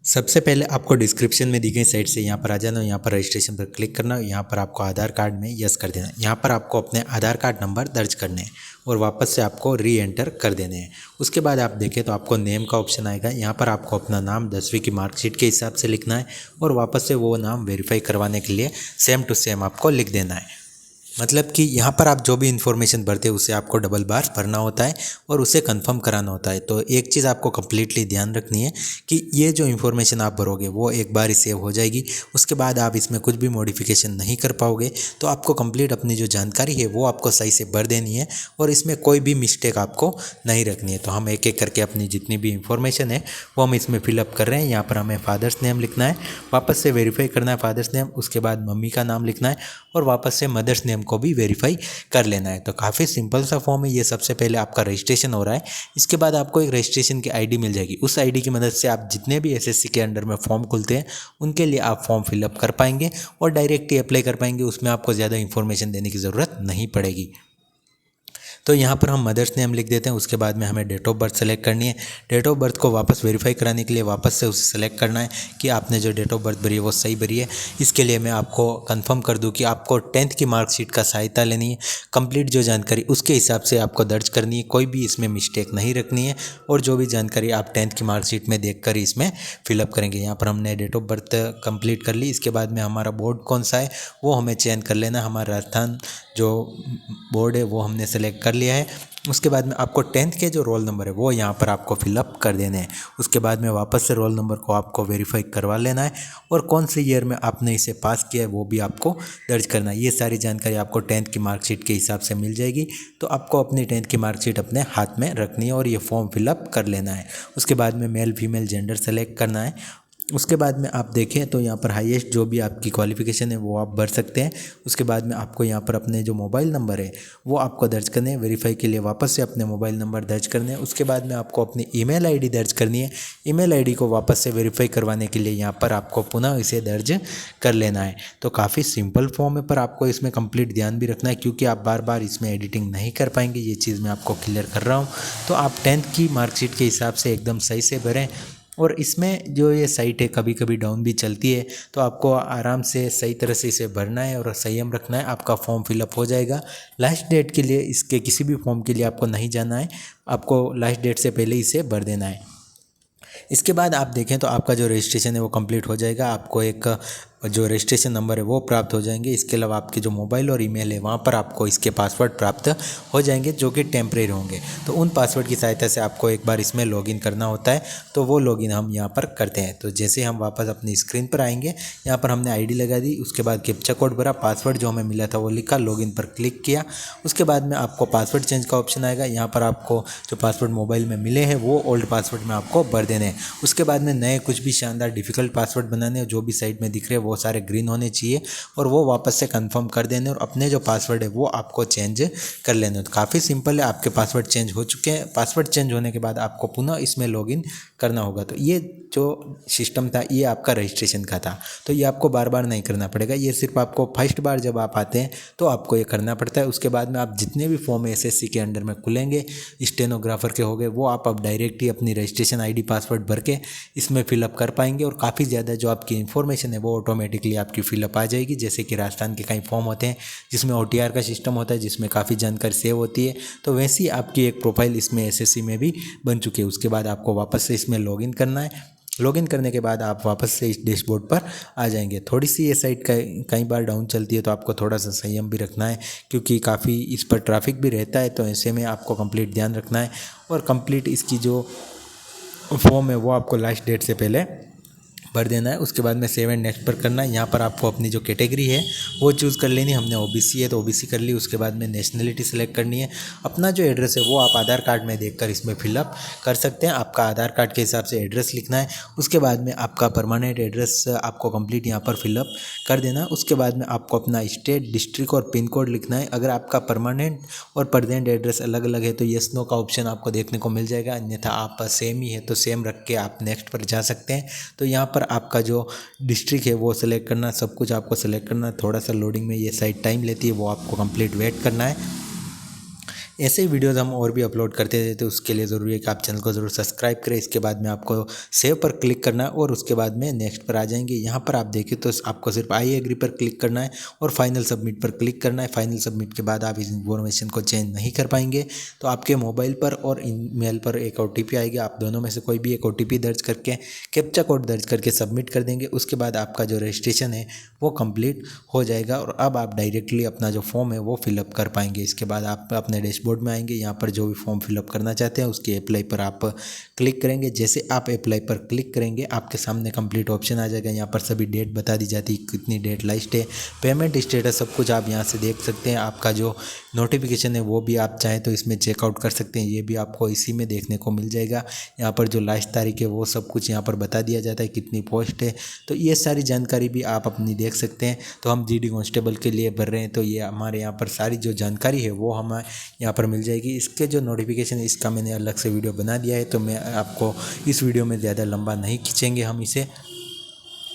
सबसे पहले आपको डिस्क्रिप्शन में दी गई साइट से यहाँ पर आ जाना, यहाँ पर रजिस्ट्रेशन पर क्लिक करना, यहाँ पर आपको आधार कार्ड में यस कर देना। यहाँ पर आपको अपने आधार कार्ड नंबर दर्ज करने हैं और वापस से आपको री एंटर कर देने हैं। उसके बाद आप देखें तो आपको नेम का ऑप्शन आएगा। यहाँ पर आपको अपना नाम 10वीं की मार्कशीट के हिसाब से लिखना है और वापस से वो नाम वेरीफाई करवाने के लिए सेम टू सेम आपको लिख देना है। मतलब कि यहाँ पर आप जो भी इन्फॉर्मेशन भरते हैं उसे आपको डबल बार भरना होता है और उसे कंफर्म कराना होता है। तो एक चीज़ आपको कम्प्लीटली ध्यान रखनी है कि ये जो इन्फॉर्मेशन आप भरोगे वो एक बार ही सेव हो जाएगी, उसके बाद आप इसमें कुछ भी मॉडिफिकेशन नहीं कर पाओगे। तो आपको कंप्लीट अपनी जो जानकारी है वो आपको सही से भर देनी है और इसमें कोई भी मिस्टेक आपको नहीं रखनी है। तो हम एक एक करके अपनी जितनी भी इंफॉर्मेशन है वो हम इसमें फिलअप कर रहे हैं। यहाँ पर हमें फादर्स नेम लिखना है, वापस से वेरीफाई करना है फादर्स नेम, उसके बाद मम्मी का नाम लिखना है और वापस से मदर्स नेम को भी वेरीफाई कर लेना है। तो काफ़ी सिंपल सा फॉर्म है ये। सबसे पहले आपका रजिस्ट्रेशन हो रहा है, इसके बाद आपको एक रजिस्ट्रेशन की आईडी मिल जाएगी। उस आईडी की मदद से आप जितने भी एसएससी के अंडर में फॉर्म खुलते हैं उनके लिए आप फॉर्म फिलअप कर पाएंगे और डायरेक्ट ही अप्लाई कर पाएंगे। उसमें आपको ज़्यादा इंफॉर्मेशन देने की ज़रूरत नहीं पड़ेगी। तो यहाँ पर हम मदर्स नेम लिख देते हैं। उसके बाद में हमें डेट ऑफ बर्थ सेलेक्ट करनी है। डेट ऑफ बर्थ को वापस वेरीफाई कराने के लिए वापस से उसे सेलेक्ट करना है कि आपने जो डेट ऑफ बर्थ भरी है वो सही भरी है। इसके लिए मैं आपको कंफर्म कर दूं कि आपको 10th की मार्कशीट का सहायता लेनी है। कंप्लीट जो जानकारी उसके हिसाब से आपको दर्ज करनी है, कोई भी इसमें मिस्टेक नहीं रखनी है और जो भी जानकारी आप 10th की मार्कशीट में देख कर इसमें फिलअप करेंगे। यहाँ पर हमने डेट ऑफ बर्थ कंप्लीट कर ली। इसके बाद में हमारा बोर्ड कौन सा है वो हमें चयन कर लेना। हमारा राजस्थान जो बोर्ड है वो हमने सेलेक्ट कर लिया है। उसके बाद में आपको 10th के जो रोल नंबर है वो यहाँ पर आपको फिलअप कर देने हैं। उसके बाद में वापस से रोल नंबर को आपको वेरीफाई करवा लेना है और कौन से ईयर में आपने इसे पास किया है वो भी आपको दर्ज करना है। ये सारी जानकारी आपको 10th की मार्कशीट के हिसाब से मिल जाएगी। तो आपको अपनी 10th की मार्कशीट अपने हाथ में रखनी है और ये फॉर्म फिलअप कर लेना है। उसके बाद में मेल फीमेल जेंडर सेलेक्ट करना है। उसके बाद में आप देखें तो यहाँ पर हाईएस्ट जो भी आपकी क्वालिफ़िकेशन है वो आप भर सकते हैं। उसके बाद में आपको यहाँ पर अपने जो मोबाइल नंबर है वो आपको दर्ज करने हैं। वेरीफाई के लिए वापस से अपने मोबाइल नंबर दर्ज करने हैं। उसके बाद में आपको अपनी ईमेल आईडी दर्ज करनी है। ईमेल आईडी को वापस से वेरीफाई करवाने के लिए यहाँ पर आपको पुनः इसे दर्ज कर लेना है। तो काफ़ी सिंपल फॉर्म है, पर आपको इसमें कंप्लीट ध्यान भी रखना है क्योंकि आप बार बार इसमें एडिटिंग नहीं कर पाएंगे। ये चीज़ मैं आपको क्लियर कर रहा हूँ। तो आप 10th की मार्कशीट के हिसाब से एकदम सही से भरें। और इसमें जो ये साइट है कभी कभी डाउन भी चलती है, तो आपको आराम से सही तरह से इसे भरना है और संयम रखना है। आपका फॉर्म फिलअप हो जाएगा। लास्ट डेट के लिए इसके किसी भी फॉर्म के लिए आपको नहीं जाना है, आपको लास्ट डेट से पहले इसे भर देना है। इसके बाद आप देखें तो आपका जो रजिस्ट्रेशन है वो कंप्लीट हो जाएगा। आपको एक जो रजिस्ट्रेशन नंबर है वो प्राप्त हो जाएंगे। इसके अलावा आपके जो मोबाइल और ईमेल है वहाँ पर आपको इसके पासवर्ड प्राप्त हो जाएंगे जो कि टेम्परेरी होंगे। तो उन पासवर्ड की सहायता से आपको एक बार इसमें लॉगिन करना होता है। तो वो लॉगिन हम यहाँ पर करते हैं। तो जैसे हम वापस अपनी स्क्रीन पर आएंगे, यहाँ पर हमने आईडी लगा दी, उसके बाद कैप्चा कोड भरा, पासवर्ड जो हमें मिला था वो लिखा, लॉगिन पर क्लिक किया। उसके बाद में आपको पासवर्ड चेंज का ऑप्शन आएगा। यहाँ पर आपको जो पासवर्ड मोबाइल में मिले हैं वो ओल्ड पासवर्ड में आपको भर देने हैं। उसके बाद में नए कुछ भी शानदार डिफ़िकल्ट पासवर्ड बनाने हैं, जो भी साइड में दिख रहे हैं वो सारे ग्रीन होने चाहिए और वो वापस से कंफर्म कर देने और अपने जो पासवर्ड है वो आपको चेंज कर लेने। तो काफ़ी सिंपल है। आपके पासवर्ड चेंज हो चुके हैं। पासवर्ड चेंज होने के बाद आपको पुनः इसमें लॉगिन करना होगा। तो ये जो सिस्टम था ये आपका रजिस्ट्रेशन का था, तो ये आपको बार बार नहीं करना पड़ेगा। ये सिर्फ आपको फर्स्ट बार जब आप आते हैं तो आपको ये करना पड़ता है। उसके बाद में आप जितने भी फॉर्म एसएससी के अंडर में खुलेंगे, स्टेनोग्राफर के हो गए, वो आप अब डायरेक्ट ही अपनी रजिस्ट्रेशन आईडी पासवर्ड भर के इसमें फिलअप कर पाएंगे और काफ़ी ज़्यादा जो आपकी इन्फॉर्मेशन है वो ऑटोमेटिकली आपकी फिलअप आ जाएगी। जैसे कि राजस्थान के कई फॉर्म होते हैं जिसमें ओटीआर का सिस्टम होता है, जिसमें काफ़ी जानकारी सेव होती है, तो वैसी आपकी एक प्रोफाइल इसमें एसएससी में भी बन चुकी है। उसके बाद आपको वापस से इसमें लॉगिन करना है। लॉगिन करने के बाद आप वापस से इस डैशबोर्ड पर आ जाएंगे। थोड़ी सी ये साइट कई बार डाउन चलती है, तो आपको थोड़ा सा संयम भी रखना है क्योंकि काफ़ी इस पर ट्रैफिक भी रहता है। तो ऐसे में आपको कंप्लीट ध्यान रखना है और कंप्लीट इसकी जो फॉर्म है वो आपको लास्ट डेट से पहले भर देना है। उसके बाद में सेव एंड नेक्स्ट पर करना है। यहाँ पर आपको अपनी जो कैटेगरी है वो चूज़ कर लेनी। हमने ओबीसी है तो ओबीसी कर ली। उसके बाद में नेशनलिटी सेलेक्ट करनी है। अपना जो एड्रेस है वो आप आधार कार्ड में देखकर इसमें फिलअप कर सकते हैं। आपका आधार कार्ड के हिसाब से एड्रेस लिखना है। उसके बाद में आपका परमानेंट एड्रेस आपको कंप्लीट यहाँ पर फिलअप कर देना है। उसके बाद में आपको अपना स्टेट, डिस्ट्रिक्ट और पिन कोड लिखना है। अगर आपका परमानेंट और प्रेजेंट एड्रेस अलग अलग है तो येस नो का ऑप्शन आपको देखने को मिल जाएगा, अन्यथा आप सेम ही है तो सेम रख के आप नेक्स्ट पर जा सकते हैं। तो यहाँ पर आपका जो डिस्ट्रिक्ट है वो सिलेक्ट करना, सब कुछ आपको सेलेक्ट करना। थोड़ा सा लोडिंग में ये साइट टाइम लेती है, वो आपको कंप्लीट वेट करना है। ऐसे ही वीडियोज़ हम और भी अपलोड करते रहते, तो उसके लिए ज़रूरी है कि आप चैनल को ज़रूर सब्सक्राइब करें। इसके बाद में आपको सेव पर क्लिक करना है और उसके बाद में नेक्स्ट पर आ जाएंगे। यहाँ पर आप देखें तो आपको सिर्फ आई एग्री पर क्लिक करना है और फाइनल सबमिट पर क्लिक करना है। फाइनल सबमिट के बाद आप इस इन्फॉर्मेशन को चेंज नहीं कर पाएंगे, तो आपके मोबाइल पर और ईमेल पर एक OTP आएगी। आप दोनों में से कोई भी एक OTP दर्ज करके कैप्चा कोड दर्ज करके सबमिट कर देंगे। उसके बाद आपका जो रजिस्ट्रेशन है वो कंप्लीट हो जाएगा और अब आप डायरेक्टली अपना जो फॉर्म है वो फिलअप कर पाएंगे। इसके बाद आप अपने डैशबोर्ड में आएंगे, यहाँ पर जो भी फॉर्म फिलअप करना चाहते हैं उसके अप्लाई पर आप क्लिक करेंगे। जैसे आप अप्लाई पर क्लिक करेंगे आपके सामने कंप्लीट ऑप्शन आ जाएगा। यहाँ पर सभी डेट बता दी जाती है, कितनी डेट लास्ट है, पेमेंट स्टेटस, सब कुछ आप यहाँ से देख सकते हैं। आपका जो नोटिफिकेशन है वो भी आप चाहें तो इसमें चेकआउट कर सकते हैं, ये भी आपको इसी में देखने को मिल जाएगा। यहाँ पर जो लास्ट तारीख है वो सब कुछ यहाँ पर बता दिया जाता है, कितनी पोस्ट है, तो ये सारी जानकारी भी आप अपनी देख सकते हैं। तो हम GD कांस्टेबल के लिए भर रहे हैं, तो ये हमारे यहाँ पर सारी जो जानकारी है वो हमें यहाँ पर मिल जाएगी। इसके जो नोटिफिकेशन है इसका मैंने अलग से वीडियो बना दिया है, तो मैं आपको इस वीडियो में ज़्यादा लंबा नहीं खींचेंगे हम इसे,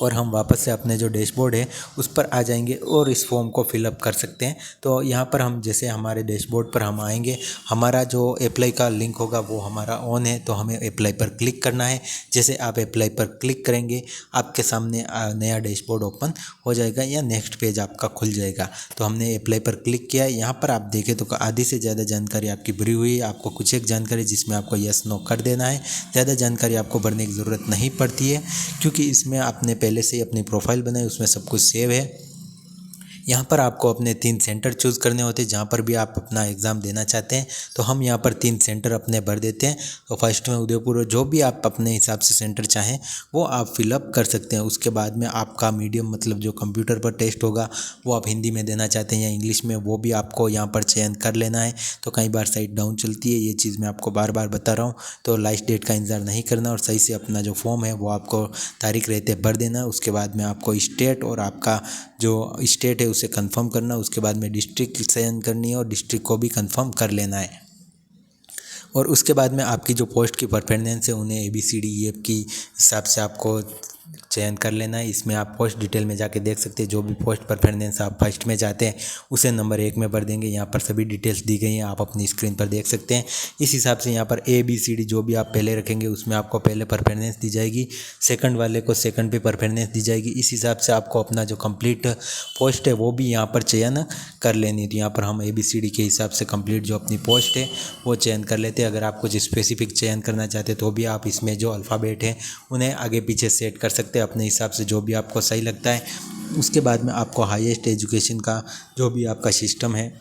और हम वापस से अपने जो डैशबोर्ड है उस पर आ जाएंगे और इस फॉर्म को फिलअप कर सकते हैं। तो यहाँ पर हम जैसे हमारे डैशबोर्ड पर हम आएंगे, हमारा जो अप्लाई का लिंक होगा वो हमारा ऑन है, तो हमें अप्लाई पर क्लिक करना है। जैसे आप अप्लाई पर क्लिक करेंगे आपके सामने नया डैशबोर्ड ओपन हो जाएगा या नेक्स्ट पेज आपका खुल जाएगा। तो हमने अप्लाई पर क्लिक किया है। यहाँ पर आप देखें तो आधी से ज़्यादा जानकारी आपकी भरी हुई है। आपको कुछ एक जानकारी जिसमें आपको यस नो कर देना है, ज़्यादा जानकारी आपको भरने की ज़रूरत नहीं पड़ती है, क्योंकि इसमें आपने पहले से ही अपनी प्रोफाइल बनाई, उसमें सब कुछ सेव है। यहाँ पर आपको अपने 3 सेंटर चूज़ करने होते हैं जहाँ पर भी आप अपना एग्ज़ाम देना चाहते हैं। तो हम यहाँ पर 3 सेंटर अपने भर देते हैं। तो फर्स्ट में उदयपुर, जो भी आप अपने हिसाब से सेंटर चाहें वो आप फिलअप कर सकते हैं। उसके बाद में आपका मीडियम, मतलब जो कंप्यूटर पर टेस्ट होगा वो आप हिंदी में देना चाहते हैं या इंग्लिश में, वो भी आपको यहाँ पर चयन कर लेना है। तो कई बार साइट डाउन चलती है, ये चीज़ मैं आपको बार बार बता रहा हूँ। तो लास्ट डेट का इंतज़ार नहीं करना और सही से अपना जो फॉर्म है वो आपको तारीख रहते भर देना। उसके बाद में आपको स्टेट और आपका जो स्टेट है उसे कंफर्म करना। उसके बाद में डिस्ट्रिक्ट चयन करनी है और डिस्ट्रिक्ट को भी कंफर्म कर लेना है। और उसके बाद में आपकी जो पोस्ट की परफॉर्मेंस है उन्हें ABCDEF की हिसाब से आपको चयन कर लेना है। इसमें आप पोस्ट डिटेल में जाके देख सकते हैं, जो भी पोस्ट परफॉर्मेंस आप फर्स्ट में चाहते हैं उसे नंबर 1 में भर देंगे। यहाँ पर सभी डिटेल्स दी गई हैं, आप अपनी स्क्रीन पर देख सकते हैं। इस हिसाब से यहाँ पर ABCD जो भी आप पहले रखेंगे उसमें आपको पहले परफॉर्मेंस दी जाएगी, सेकंड वाले को सेकंड पे परफॉर्मेंस दी जाएगी। इस हिसाब से आपको अपना जो कंप्लीट पोस्ट है वो भी यहाँ पर चयन कर लेनी है। तो यहाँ पर हम ABCD के हिसाब से कंप्लीट जो अपनी पोस्ट है वो चयन कर लेते हैं। अगर आप कुछ स्पेसिफिक चयन करना चाहते हैं तो भी आप इसमें जो अल्फ़ाबेट है उन्हें आगे पीछे सेट कर सकते हैं अपने हिसाब से, जो भी आपको सही लगता है। उसके बाद में आपको हाईएस्ट एजुकेशन का जो भी आपका सिस्टम है,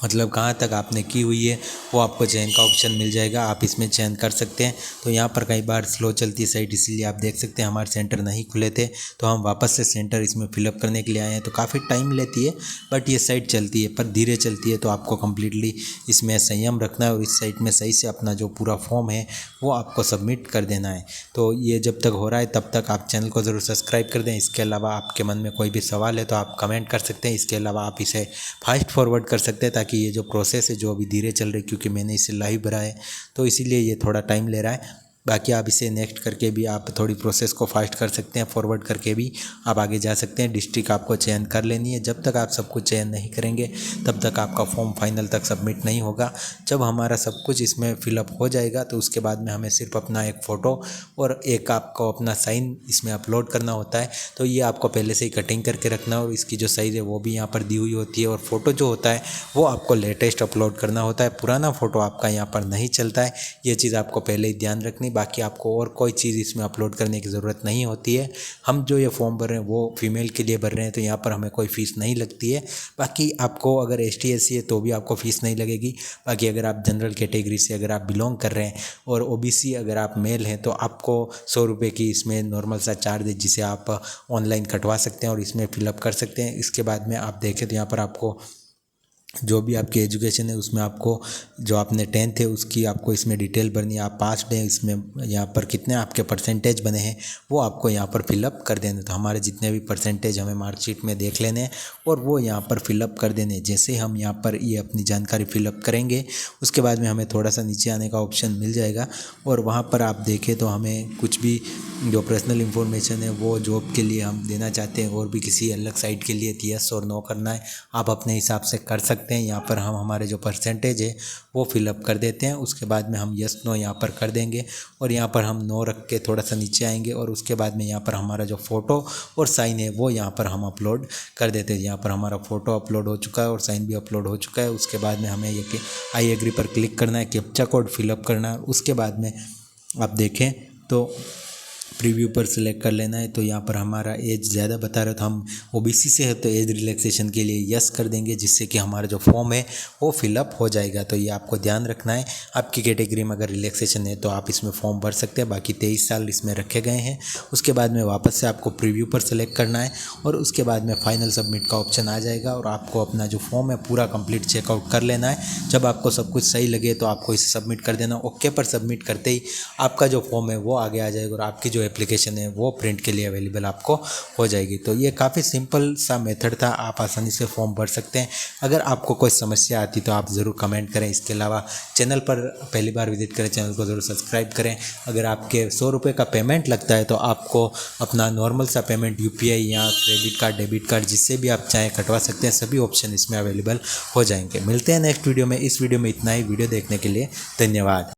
मतलब कहाँ तक आपने की हुई है, वो आपको चयन का ऑप्शन मिल जाएगा, आप इसमें चयन कर सकते हैं। तो यहाँ पर कई बार स्लो चलती है साइट, इसीलिए आप देख सकते हैं हमारे सेंटर नहीं खुले थे, तो हम वापस से सेंटर इसमें फिलअप करने के लिए आए हैं। तो काफ़ी टाइम लेती है बट ये साइट चलती है, पर धीरे चलती है। तो आपको कम्प्लीटली इसमें संयम रखना है और इस साइट में सही से अपना जो पूरा फॉर्म है वो आपको सबमिट कर देना है। तो ये जब तक हो रहा है तब तक आप चैनल को ज़रूर सब्सक्राइब कर दें। इसके अलावा आपके मन में कोई भी सवाल है तो आप कमेंट कर सकते हैं। इसके अलावा आप इसे फास्ट फॉरवर्ड कर सकते हैं, ताकि ये जो प्रोसेस है जो अभी धीरे चल रही है, क्योंकि मैंने इसे लाइव भरा है तो इसीलिए ये थोड़ा टाइम ले रहा है। बाकी आप इसे नेक्स्ट करके भी आप थोड़ी प्रोसेस को फास्ट कर सकते हैं, फॉरवर्ड करके भी आप आगे जा सकते हैं। डिस्ट्रिक्ट आपको चयन कर लेनी है। जब तक आप सब कुछ चयन नहीं करेंगे तब तक आपका फॉर्म फाइनल तक सबमिट नहीं होगा। जब हमारा सब कुछ इसमें फिलअप हो जाएगा तो उसके बाद में हमें सिर्फ अपना एक फ़ोटो और एक आपको अपना साइन इसमें अपलोड करना होता है। तो ये आपको पहले से ही कटिंग करके रखना और इसकी जो साइज़ है वो भी यहाँ पर दी हुई होती है। और फ़ोटो जो होता है वो आपको लेटेस्ट अपलोड करना होता है, पुराना फ़ोटो आपका यहाँ पर नहीं चलता है। ये चीज़ आपको पहले ही ध्यान रखनी, बाकी आपको और कोई चीज़ इसमें अपलोड करने की ज़रूरत नहीं होती है। हम जो ये फॉर्म भर रहे हैं वो फीमेल के लिए भर रहे हैं, तो यहाँ पर हमें कोई फ़ीस नहीं लगती है। बाकी आपको अगर ST SC है तो भी आपको फ़ीस नहीं लगेगी। बाकी अगर आप जनरल कैटेगरी से अगर आप बिलोंग कर रहे हैं और OBC अगर आप मेल हैं तो आपको 100 रुपये की इसमें नॉर्मल सा चार्ज है, जिसे आप ऑनलाइन कटवा सकते हैं और इसमें फिलअप कर सकते हैं। इसके बाद में आप देखें तो यहाँ पर आपको जो भी आपकी एजुकेशन है उसमें आपको जो आपने 10th है उसकी आपको इसमें डिटेल भरनी है। आप पास हैं इसमें, यहाँ पर कितने आपके परसेंटेज बने हैं वो आपको यहाँ पर फिलअप कर देने। तो हमारे जितने भी परसेंटेज हमें मार्कशीट में देख लेने हैं और वो यहाँ पर फिलअप कर देने। जैसे हम यहाँ पर ये अपनी जानकारी फिलअप करेंगे उसके बाद में हमें थोड़ा सा नीचे आने का ऑप्शन मिल जाएगा और वहाँ पर आप देखें तो हमें कुछ भी जो पर्सनल इन्फॉर्मेशन है वो जॉब के लिए हम देना चाहते हैं और भी किसी अलग साइट के लिए यस और नो करना है, आप अपने हिसाब से कर सकते रखते हैं। यहाँ पर हम हमारे जो परसेंटेज है वो फिलअप कर देते हैं। उसके बाद में हम यस नो यहाँ पर कर देंगे और यहाँ पर हम नो रख के थोड़ा सा नीचे आएंगे और उसके बाद में यहाँ पर हमारा जो फ़ोटो और साइन है वो यहाँ पर हम अपलोड कर देते हैं। यहाँ पर हमारा फ़ोटो अपलोड हो चुका है और साइन भी अपलोड हो चुका है। उसके बाद में हमें ये कि आई एग्री पर क्लिक करना है, कैप्चा कोड फिलअप करना है। उसके बाद में आप देखें तो प्रीव्यू पर सिलेक्ट कर लेना है। तो यहाँ पर हमारा एज ज़्यादा बता रहा था, हम ओबीसी से है तो एज रिलैक्सेशन के लिए यस कर देंगे, जिससे कि हमारा जो फॉर्म है वो फिलअप हो जाएगा। तो ये आपको ध्यान रखना है। आपकी कैटेगरी में अगर रिलैक्सेशन है तो आप इसमें फॉर्म भर सकते हैं, बाकी 23 साल इसमें रखे गए हैं। उसके बाद में वापस से आपको प्रीव्यू पर सिलेक्ट करना है और उसके बाद में फाइनल सबमिट का ऑप्शन आ जाएगा और आपको अपना जो फॉर्म है पूरा कंप्लीट चेकआउट कर लेना है। जब आपको सब कुछ सही लगे तो आपको इसे सबमिट कर देना। ओके पर सबमिट करते ही आपका जो फॉर्म है वो आगे आ जाएगा और आपकी जो एप्लीकेशन है वो प्रिंट के लिए अवेलेबल आपको हो जाएगी। तो ये काफ़ी सिंपल सा मेथड था, आप आसानी से फॉर्म भर सकते हैं। अगर आपको कोई समस्या आती तो आप ज़रूर कमेंट करें। इसके अलावा चैनल पर पहली बार विजिट करें, चैनल को ज़रूर सब्सक्राइब करें। अगर आपके 100 रुपये का पेमेंट लगता है तो आपको अपना नॉर्मल सा पेमेंट UPI या क्रेडिट कार्ड, डेबिट कार्ड जिससे भी आप चाहें कटवा सकते हैं। सभी ऑप्शन इसमें अवेलेबल हो जाएंगे। मिलते हैं नेक्स्ट वीडियो में। इस वीडियो में इतना ही। वीडियो देखने के लिए धन्यवाद।